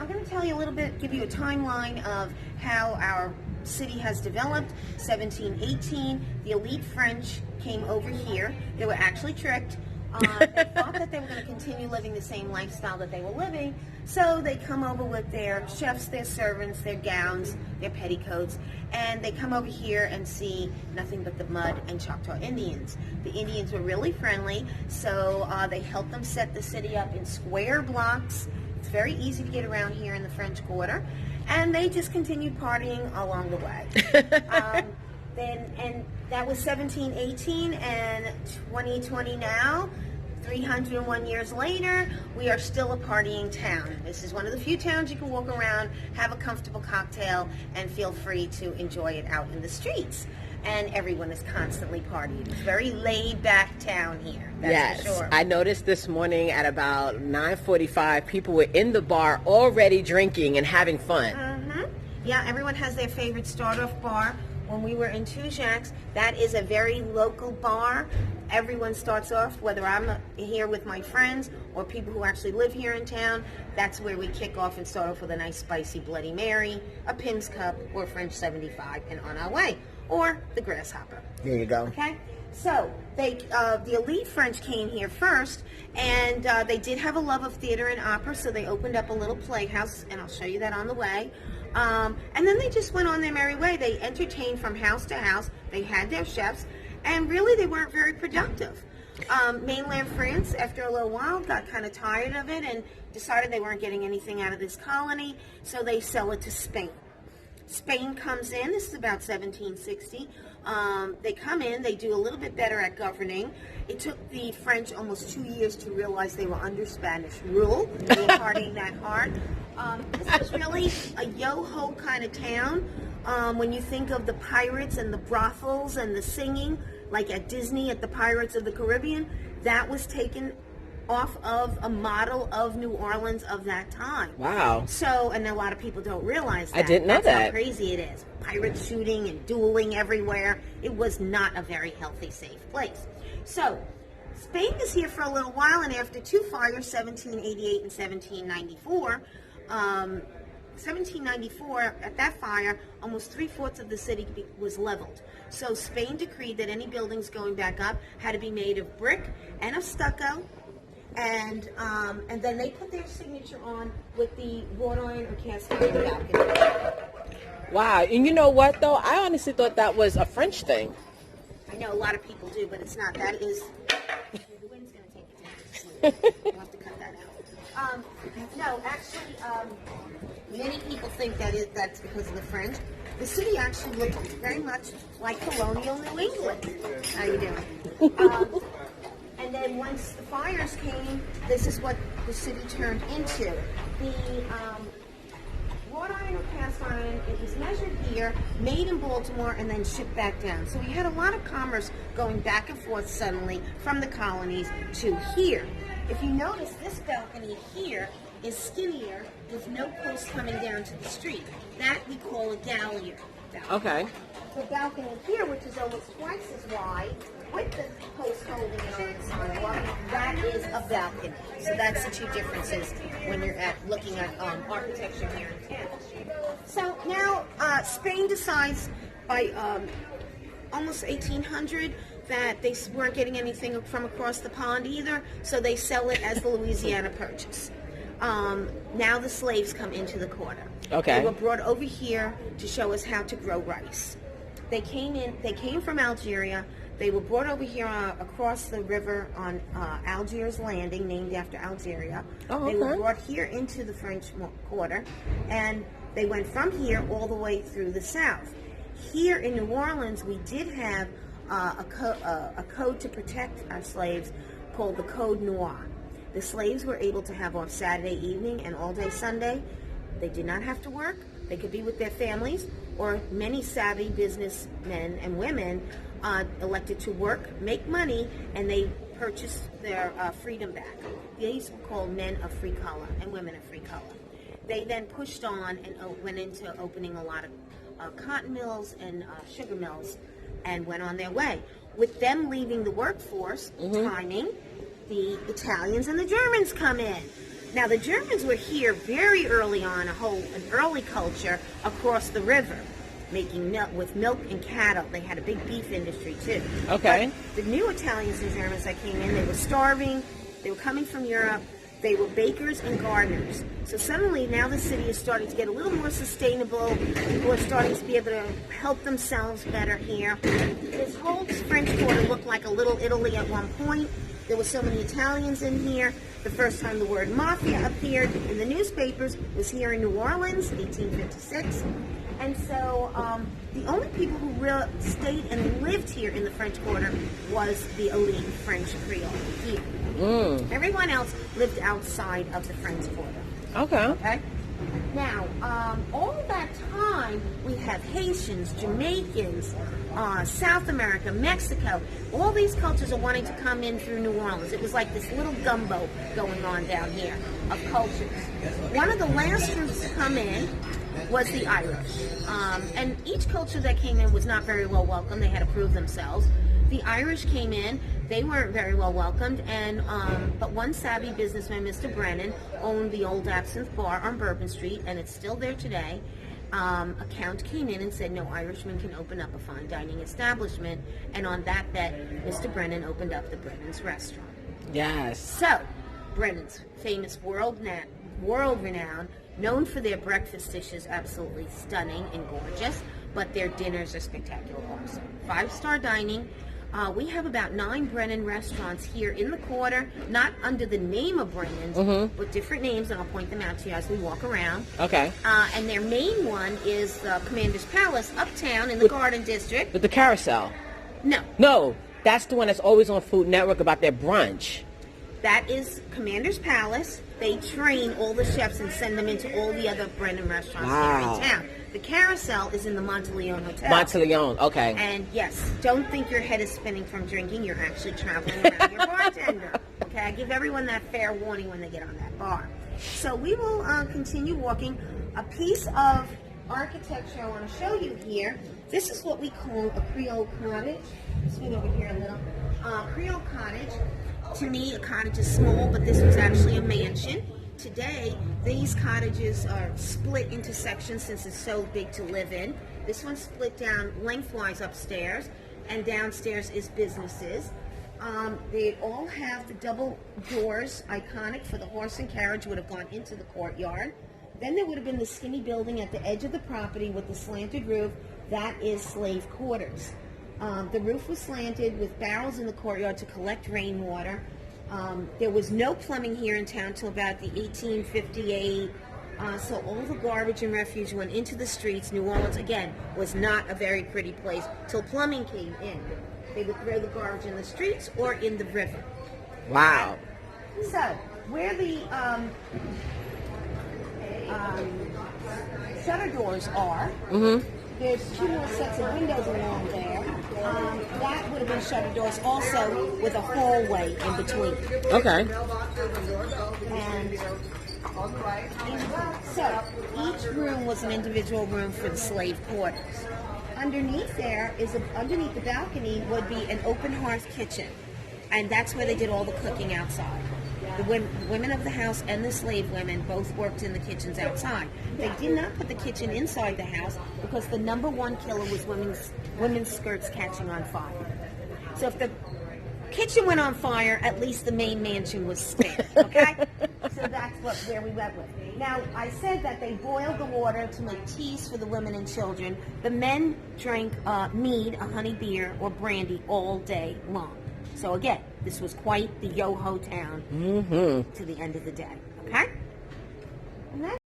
I'm going to tell you a little bit, give you a timeline of how our city has developed. 1718, the elite French came over here. They were actually tricked. They thought that they were going to continue living the same lifestyle that they were living, so they come over with their chefs, their servants, their gowns, their petticoats, and they come over here and see nothing but the mud and Choctaw Indians. The Indians were really friendly, so they helped them set the city up in square blocks. It's very easy to get around here in the French Quarter, and they just continued partying along the way. And that was 1718, and 2020 now, 301 years later, we are still a partying town. This is one of the few towns you can walk around, have a comfortable cocktail, and feel free to enjoy it out in the streets. And everyone is constantly partying. It's a very laid-back town here, that's for sure. I noticed this morning at about 9:45, people were in the bar already drinking and having fun. Yeah, everyone has their favorite start-off bar. When we were in Two Jacks, that is a very local bar. Everyone starts off, whether I'm here with my friends or people who actually live here in town, that's where we kick off and start off with a nice spicy Bloody Mary, a Pim's Cup, or French 75, and on our way. Or the Grasshopper. There you go. Okay? So, the elite French came here first, and they did have a love of theater and opera, so they opened up a little playhouse, and I'll show you that on the way. And then they just went on their merry way. They entertained from house to house. They had their chefs, and really they weren't very productive. Mainland France, after a little while, got kind of tired of it and decided they weren't getting anything out of this colony, so they sell it to Spain. Spain comes in, this is about 1760. They come in, they do a little bit better at governing. It took the French almost 2 years to realize they were under Spanish rule. They were partying that hard. This was really a yo-ho kind of town. When you think of the pirates and the brothels and the singing, like at Disney at the Pirates of the Caribbean, that was taken off of a model of New Orleans of that time. Wow. So, and a lot of people don't realize that. I didn't know That's that. how crazy it is. Pirates shooting and dueling everywhere. It was not a very healthy, safe place. So, Spain is here for a little while, and after two fires, 1788 and 1794, 1794, at that fire, almost 3/4 of the city was leveled. So Spain decreed that any buildings going back up had to be made of brick and of stucco, and then they put their signature on with the wrought iron or cast iron balcony. Wow, and you know what though? I honestly thought that was a French thing. I know a lot of people do, but it's not. That is, the wind's going to take it down. We'll have to cut that out. No, actually, many people think that's because of the French. The city actually looked very much like colonial New England. How you doing? And then once the fires came, this is what the city turned into. The wrought iron or cast iron, it was measured here, made in Baltimore, and then shipped back down. So we had a lot of commerce going back and forth suddenly from the colonies to here. If you notice, this balcony here is skinnier with no post coming down to the street. That we call a gallier balcony. Okay. The balcony here, which is almost twice as wide, with the post holding it on the sidewalk, that is a balcony. So that's the two differences when you're looking at architecture here in town. So now Spain decides by almost 1800 that they weren't getting anything from across the pond either, so they sell it as the Louisiana Purchase. Now the slaves come into the quarter. Okay. They were brought over here to show us how to grow rice. They came from Algeria. They were brought over here across the river on Algiers Landing, named after Algeria. Oh, okay. They were brought here into the French Quarter, and they went from here all the way through the south. Here in New Orleans, we did have a code to protect our slaves called the Code Noir. The slaves were able to have off Saturday evening and all day Sunday. They did not have to work. They could be with their families, or many savvy businessmen and women elected to work, make money, and they purchased their freedom back. These were called men of free color and women of free color. They then pushed on and went into opening a lot of cotton mills and sugar mills and went on their way. With them leaving the workforce, timing, the Italians and the Germans come in. Now the Germans were here very early on, an early culture across the river, making milk with milk and cattle. They had a big beef industry too. Okay. But the new Italians and Germans that came in, they were starving. They were coming from Europe. They were bakers and gardeners. So suddenly now the city is starting to get a little more sustainable. People are starting to be able to help themselves better here. This whole French Quarter looked like a little Italy at one point. There were so many Italians in here. The first time the word mafia appeared in the newspapers was here in New Orleans, 1856. And so the only people who really stayed and lived here in the French Quarter was the elite French Creole here. Everyone else lived outside of the French Quarter. Okay? Now, all of that time, we have Haitians, Jamaicans, South America, Mexico. All these cultures are wanting to come in through New Orleans. It was like this little gumbo going on down here of cultures. One of the last groups to come in was the Irish. And each culture that came in was not very well welcomed. They had to prove themselves. The Irish came in. They weren't very well welcomed, and but one savvy businessman, Mr. Brennan, owned the old Absinthe Bar on Bourbon Street, and it's still there today. A count came in and said, no Irishman can open up a fine dining establishment, and on that bet, Mr. Brennan opened up the Brennan's Restaurant. Yes. So, Brennan's, famous world-renowned, known for their breakfast dishes, absolutely stunning and gorgeous, but their dinners are spectacular also. 5-star dining. We have about 9 Brennan restaurants here in the quarter, not under the name of Brennan's, but different names, and I'll point them out to you as we walk around. Okay. And their main one is the Commander's Palace, uptown in the Garden District. With the Carousel? No, that's the one that's always on Food Network about their brunch. that is Commander's Palace. They train all the chefs and send them into all the other Brennan restaurants here in town. The Carousel is in the Monteleone Hotel. Monteleone, okay. And yes, don't think your head is spinning from drinking. You're actually traveling around your bartender. Okay, I give everyone that fair warning when they get on that bar. So we will continue walking. A piece of architecture I want to show you here. This is what we call a Creole cottage. Swing over here a little. Creole cottage. To me, a cottage is small, but this was actually a mansion. Today, these cottages are split into sections since it's so big to live in. This one's split down lengthwise upstairs, and downstairs is businesses. They all have the double doors, iconic for the horse and carriage would have gone into the courtyard. Then there would have been the skinny building at the edge of the property with the slanted roof. That is slave quarters. The roof was slanted with barrels in the courtyard to collect rainwater. There was no plumbing here in town till about the 1858. So all the garbage and refuse went into the streets. New Orleans, again, was not a very pretty place till plumbing came in. They would throw the garbage in the streets or in the river. Wow. So, where the shutter doors are, there's 2 more sets of windows along there. That would have been shutter doors also with a hallway in between. Okay. And so each room was an individual room for the slave quarters. Underneath there is underneath the balcony would be an open hearth kitchen, and that's where they did all the cooking outside. The women of the house and the slave women both worked in the kitchens outside. They did not put the kitchen inside the house because the number one killer was women's skirts catching on fire. So if the kitchen went on fire, at least the main mansion was spared, okay? So that's where we went with. Now, I said that they boiled the water to make teas for the women and children. The men drank mead, a honey beer, or brandy all day long. So again, this was quite the yo-ho town to the end of the day, okay? And that's